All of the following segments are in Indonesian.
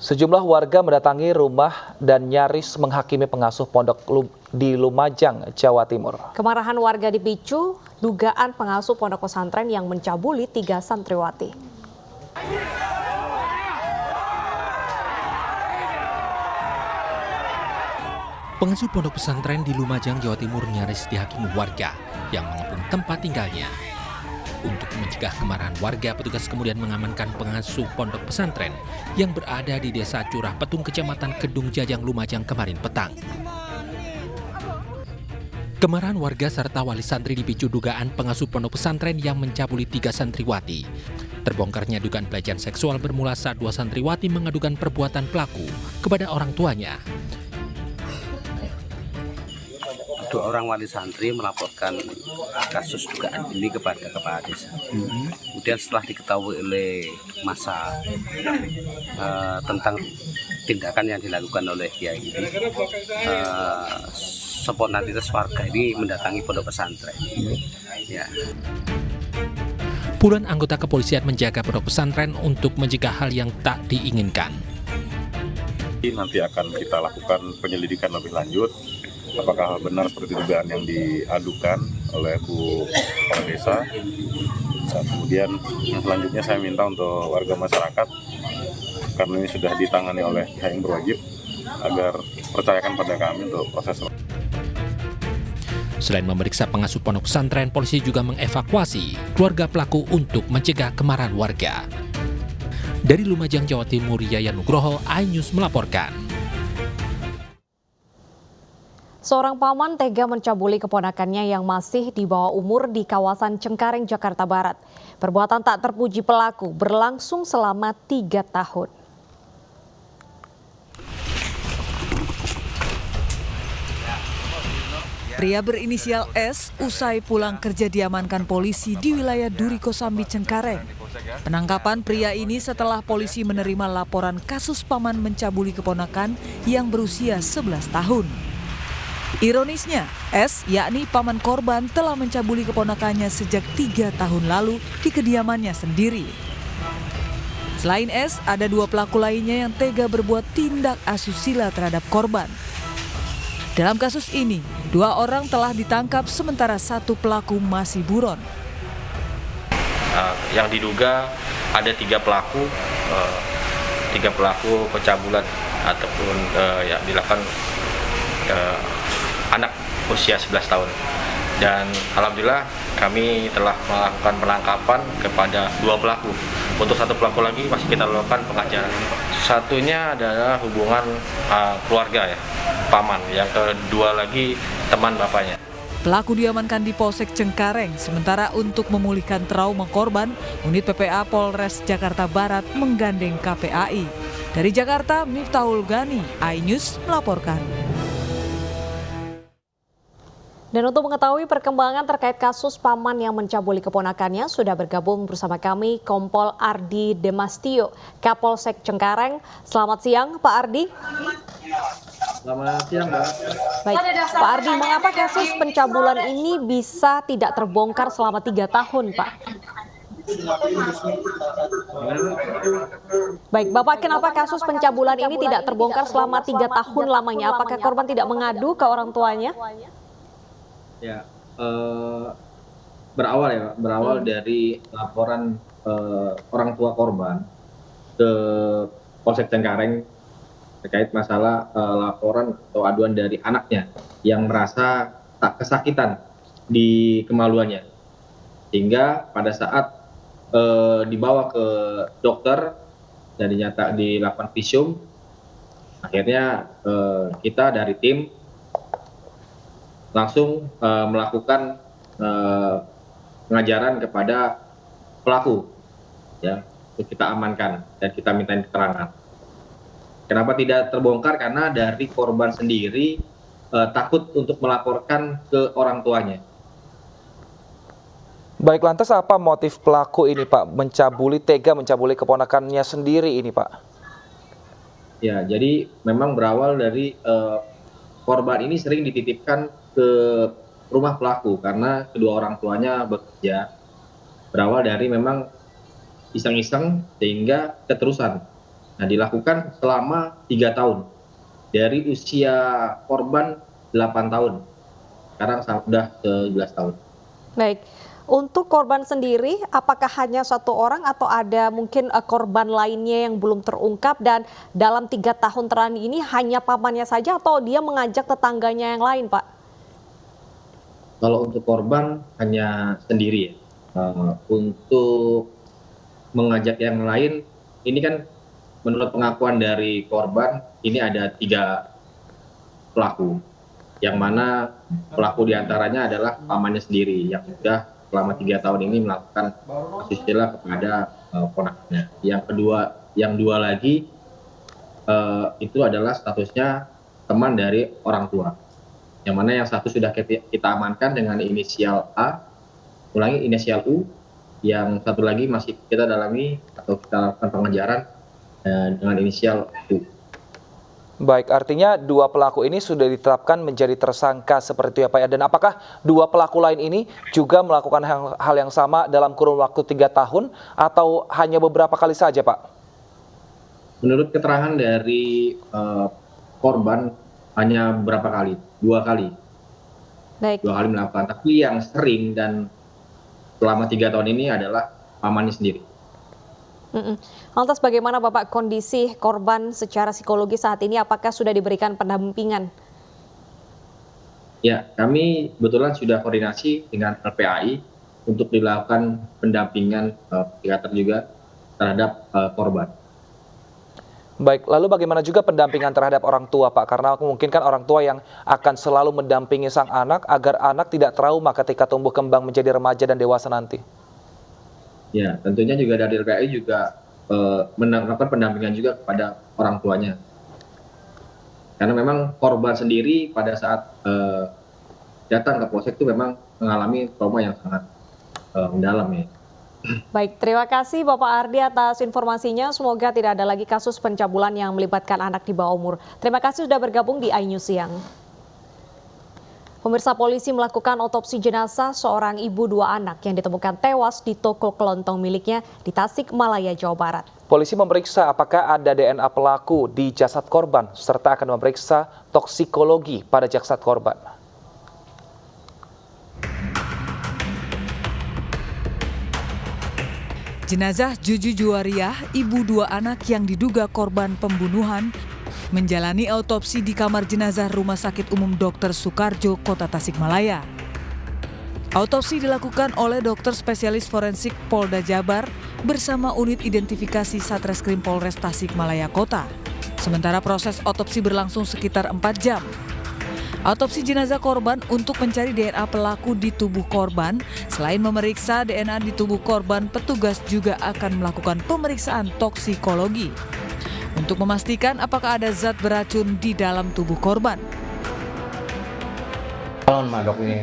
Sejumlah warga mendatangi rumah dan nyaris menghakimi pengasuh pondok di Lumajang, Jawa Timur. Kemarahan warga dipicu dugaan pengasuh pondok pesantren yang mencabuli 3 santriwati. Pengasuh pondok pesantren di Lumajang, Jawa Timur nyaris dihakimi warga yang mengepung tempat tinggalnya. Untuk mencegah kemarahan warga, petugas kemudian mengamankan pengasuh pondok pesantren yang berada di Desa Curah Petung, Kecamatan Kedung Jajang, Lumajang kemarin petang. Kemarahan warga serta wali santri dipicu dugaan pengasuh pondok pesantren yang mencabuli 3 santriwati. Terbongkarnya dugaan pelecehan seksual bermula saat 2 santriwati mengadukan perbuatan pelaku kepada orang tuanya. 2 orang wali santri melaporkan kasus dugaan ini kepada kepala desa. Kemudian setelah diketahui oleh massa tentang tindakan yang dilakukan oleh kiai ini, spontanitas warga ini mendatangi pondok pesantren. Ya. Puluhan anggota kepolisian menjaga pondok pesantren untuk mencegah hal yang tak diinginkan. Nanti akan kita lakukan penyelidikan lebih lanjut. Apakah benar seperti dugaan yang diadukan oleh Bu Kepala Desa. Kemudian selanjutnya saya minta untuk warga masyarakat, karena ini sudah ditangani oleh pihak yang berwajib, agar percayakan pada kami untuk proses. Selain memeriksa pengasuh pondok pesantren, polisi juga mengevakuasi keluarga pelaku untuk mencegah kemarahan warga. Dari Lumajang, Jawa Timur, Yayan Nugroho, iNews melaporkan. Seorang paman tega mencabuli keponakannya yang masih di bawah umur di kawasan Cengkareng, Jakarta Barat. Perbuatan tak terpuji pelaku berlangsung selama 3 tahun. Pria berinisial S usai pulang kerja diamankan polisi di wilayah Duri Kosambi, Cengkareng. Penangkapan pria ini setelah polisi menerima laporan kasus paman mencabuli keponakan yang berusia 11 tahun. Ironisnya, S, yakni paman korban, telah mencabuli keponakannya sejak 3 tahun lalu di kediamannya sendiri. Selain S, ada 2 pelaku lainnya yang tega berbuat tindak asusila terhadap korban. Dalam kasus ini, 2 orang telah ditangkap sementara 1 pelaku masih buron. Yang diduga ada 3 pelaku, 3 pelaku pencabulan ataupun yang dilakukan anak usia 11 tahun. Dan alhamdulillah kami telah melakukan penangkapan kepada 2 pelaku. Untuk 1 pelaku lagi masih kita lakukan pengajaran. Satunya adalah hubungan keluarga ya, paman. Yang kedua lagi teman bapaknya. Pelaku diamankan di Polsek Cengkareng, sementara untuk memulihkan trauma korban, unit PPA Polres Jakarta Barat menggandeng KPAI. Dari Jakarta, Miftahul Gani, iNews melaporkan. Dan untuk mengetahui perkembangan terkait kasus paman yang mencabuli keponakannya, sudah bergabung bersama kami Kompol Ardi Demastio, Kapolsek Cengkareng. Selamat siang, Pak Ardi. Selamat siang, Mbak. Baik, Pak Ardi, mengapa kasus pencabulan ini bisa tidak terbongkar selama 3 tahun, Pak? Baik, Bapak, kenapa kasus pencabulan ini tidak terbongkar selama 3 tahun lamanya? Apakah korban tidak mengadu ke orang tuanya? Ya, berawal dari laporan orang tua korban ke Polsek Cengkareng terkait masalah laporan atau aduan dari anaknya yang merasa tak kesakitan di kemaluannya, sehingga pada saat dibawa ke dokter dan dilakukan visum, akhirnya kita dari tim langsung melakukan pengajaran kepada pelaku, ya, untuk kita amankan dan kita mintain keterangan. Kenapa tidak terbongkar? Karena dari korban sendiri takut untuk melaporkan ke orang tuanya. Baik, lantas apa motif pelaku ini, Pak? Tega mencabuli keponakannya sendiri ini, Pak? Ya, jadi memang berawal dari korban ini sering dititipkan ke rumah pelaku karena kedua orang tuanya bekerja. Berawal dari memang iseng-iseng sehingga keterusan. Nah, dilakukan selama 3 tahun. Dari usia korban 8 tahun. Sekarang sudah 11 tahun. Baik, untuk korban sendiri apakah hanya satu orang atau ada mungkin korban lainnya yang belum terungkap, dan dalam 3 tahun terakhir ini hanya pamannya saja atau dia mengajak tetangganya yang lain, Pak? Kalau untuk korban hanya sendiri ya. Untuk mengajak yang lain, ini kan menurut pengakuan dari korban, ini ada 3 pelaku, yang mana pelaku diantaranya adalah pamannya sendiri yang sudah selama 3 tahun ini melakukan asusila kepada ponakannya. Yang dua lagi itu adalah statusnya teman dari orang tua, yang mana yang satu sudah kita amankan dengan inisial A, inisial U, yang satu lagi masih kita dalami atau kita lakukan pengejaran dengan inisial U. Baik, artinya 2 pelaku ini sudah ditetapkan menjadi tersangka seperti apa ya? Dan apakah 2 pelaku lain ini juga melakukan hal yang sama dalam kurun waktu 3 tahun atau hanya beberapa kali saja, Pak? Menurut keterangan dari korban hanya berapa kali? 2 kali. Baik. 2 kali melakukan. Tapi yang sering dan selama 3 tahun ini adalah pamannya sendiri. Lantas bagaimana Bapak kondisi korban secara psikologis saat ini? Apakah sudah diberikan pendampingan? Ya, kami kebetulan sudah koordinasi dengan LPAI untuk dilakukan pendampingan psikiater juga terhadap korban. Baik, lalu bagaimana juga pendampingan terhadap orang tua, Pak? Karena mungkin kan orang tua yang akan selalu mendampingi sang anak agar anak tidak trauma ketika tumbuh kembang menjadi remaja dan dewasa nanti. Ya, tentunya juga dari LPAI juga melakukan pendampingan juga kepada orang tuanya. Karena memang korban sendiri pada saat datang ke polsek itu memang mengalami trauma yang sangat mendalam ya. Baik, terima kasih Bapak Ardi atas informasinya. Semoga tidak ada lagi kasus pencabulan yang melibatkan anak di bawah umur. Terima kasih sudah bergabung di iNews Siang. Pemirsa, polisi melakukan otopsi jenazah seorang ibu 2 anak yang ditemukan tewas di toko kelontong miliknya di Tasikmalaya, Jawa Barat. Polisi memeriksa apakah ada DNA pelaku di jasad korban, serta akan memeriksa toksikologi pada jasad korban. Jenazah Juju Juwariah, ibu 2 anak yang diduga korban pembunuhan, menjalani autopsi di kamar jenazah Rumah Sakit Umum Dr. Soekarjo, Kota Tasikmalaya. Autopsi dilakukan oleh dokter spesialis forensik Polda Jabar bersama unit identifikasi Satreskrim Polres Tasikmalaya Kota. Sementara proses otopsi berlangsung sekitar 4 jam. Autopsi jenazah korban untuk mencari DNA pelaku di tubuh korban. Selain memeriksa DNA di tubuh korban, petugas juga akan melakukan pemeriksaan toksikologi untuk memastikan apakah ada zat beracun di dalam tubuh korban. Dok, ini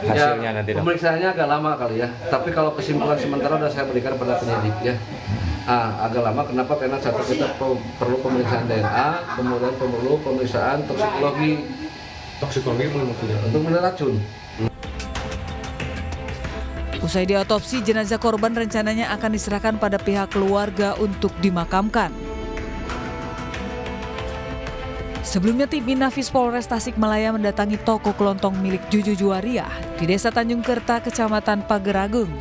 hasilnya nanti, Dok? Pemeriksaannya agak lama kali ya, tapi kalau kesimpulan sementara sudah saya berikan pada penyidik ya. Agak lama, kenapa? Karena satu kita perlu pemeriksaan DNA, kemudian perlu pemeriksaan toksikologi. Toksikologi untuk melihat racun. Usai diotopsi, jenazah korban rencananya akan diserahkan pada pihak keluarga untuk dimakamkan. Sebelumnya tim Inafis Polres Tasikmalaya mendatangi toko kelontong milik Juju Juwariah di Desa Tanjung Kerta, Kecamatan Pageragung.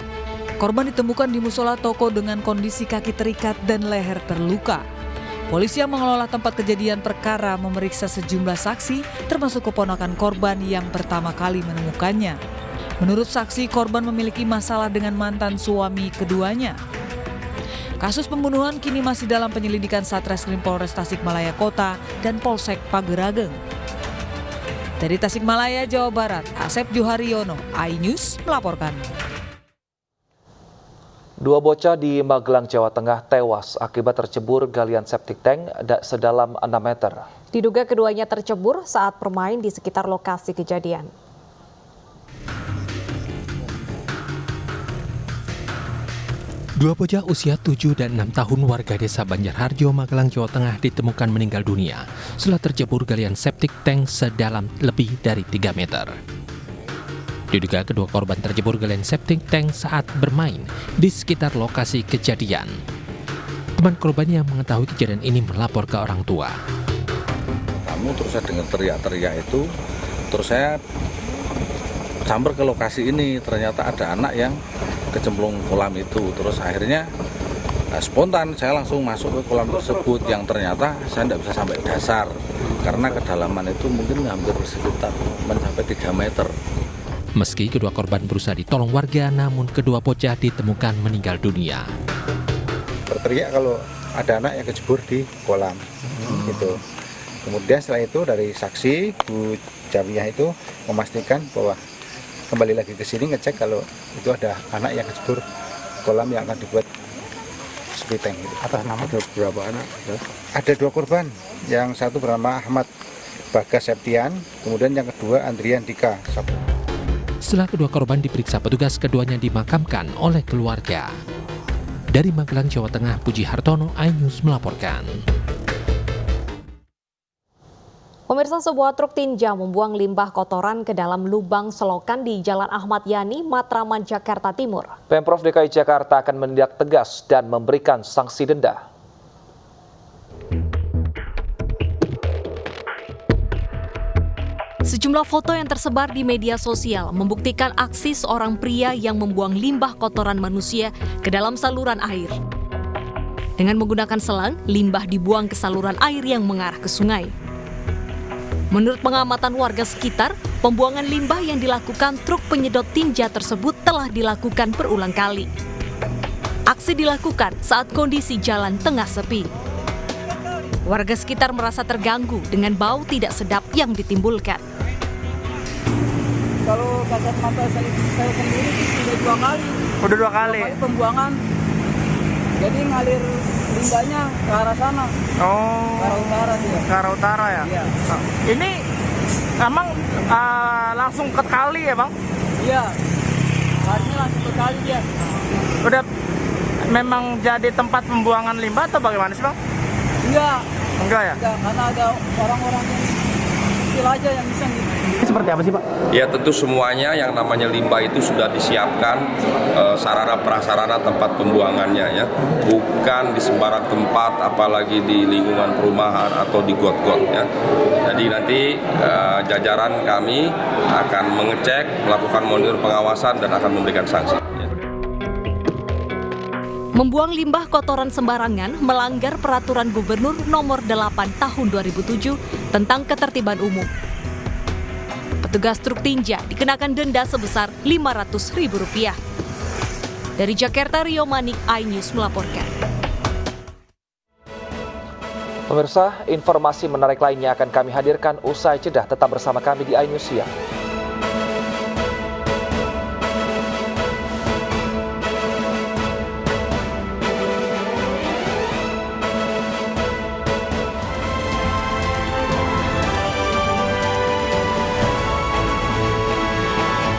Korban ditemukan di musola toko dengan kondisi kaki terikat dan leher terluka. Polisi yang mengelola tempat kejadian perkara memeriksa sejumlah saksi, termasuk keponakan korban yang pertama kali menemukannya. Menurut saksi, korban memiliki masalah dengan mantan suami keduanya. Kasus pembunuhan kini masih dalam penyelidikan Satreskrim Polres Tasikmalaya Kota dan Polsek Pageragung. Dari Tasikmalaya, Jawa Barat, Asep Juharyono, iNews melaporkan. 2 bocah di Magelang, Jawa Tengah tewas akibat tercebur galian septic tank sedalam 6 meter. Diduga keduanya tercebur saat bermain di sekitar lokasi kejadian. Dua bocah usia 7 dan 6 tahun warga desa Banjarharjo, Magelang, Jawa Tengah ditemukan meninggal dunia setelah tercebur galian septic tank sedalam lebih dari 3 meter. Diduga kedua korban tercebur galian septic tank saat bermain di sekitar lokasi kejadian. Teman korban yang mengetahui kejadian ini melapor ke orang tua. Terus saya dengar teriak-teriak itu, terus saya sambar ke lokasi ini, ternyata ada anak yang kecemplung kolam itu. Terus akhirnya spontan saya langsung masuk ke kolam tersebut yang ternyata saya tidak bisa sampai dasar karena kedalaman itu mungkin hampir sekitar mencapai 3 meter. Meski kedua korban berusaha ditolong warga, namun kedua bocah ditemukan meninggal dunia. Berteriak kalau ada anak yang kejebur di kolam gitu. Kemudian setelah itu dari saksi Bu Jamiah itu memastikan bahwa kembali lagi ke sini ngecek kalau itu ada anak yang kejebur kolam yang akan dibuat sepiteng. Gitu. Atas nama ada berapa anak? Ada 2 korban, yang satu bernama Ahmad Bagas Septian, kemudian yang kedua Andrian Dika. Setelah kedua korban diperiksa petugas, keduanya dimakamkan oleh keluarga. Dari Magelang, Jawa Tengah, Puji Hartono, iNews melaporkan. Pemirsa, sebuah truk tinja membuang limbah kotoran ke dalam lubang selokan di Jalan Ahmad Yani, Matraman, Jakarta Timur. Pemprov DKI Jakarta akan menindak tegas dan memberikan sanksi denda. Sejumlah foto yang tersebar di media sosial membuktikan aksi seorang pria yang membuang limbah kotoran manusia ke dalam saluran air. Dengan menggunakan selang, limbah dibuang ke saluran air yang mengarah ke sungai. Menurut pengamatan warga sekitar, pembuangan limbah yang dilakukan truk penyedot tinja tersebut telah dilakukan berulang kali. Aksi dilakukan saat kondisi jalan tengah sepi. Warga sekitar merasa terganggu dengan bau tidak sedap yang ditimbulkan. Kalau kasat mata saya sendiri sudah 2 kali. Udah 2 kali? 2 kali pembuangan. Jadi ngalir limbahnya ke arah sana. Oh. Ke arah utara dia. Ke arah utara ya? Iya. Ini emang langsung ke kali ya Bang? Iya. Harinya langsung ke kali dia. Udah memang jadi tempat pembuangan limbah atau bagaimana sih Bang? Enggak. Enggak ya? Enggak, karena ada orang-orang yang kecil aja yang bisa gitu. Seperti apa sih Pak? Ya tentu semuanya yang namanya limbah itu sudah disiapkan sarana prasarana tempat pembuangannya ya, bukan di sembarang tempat apalagi di lingkungan perumahan atau di got-got ya. Jadi nanti jajaran kami akan mengecek, melakukan monitor pengawasan dan akan memberikan sanksi. Membuang limbah kotoran sembarangan melanggar Peraturan Gubernur Nomor 8 Tahun 2007 tentang Ketertiban Umum. Petugas truk tinja dikenakan denda sebesar Rp500.000. Dari Jakarta, Rio Manik, iNews melaporkan. Pemirsa, informasi menarik lainnya akan kami hadirkan usai jeda. Tetap bersama kami di iNews Siang.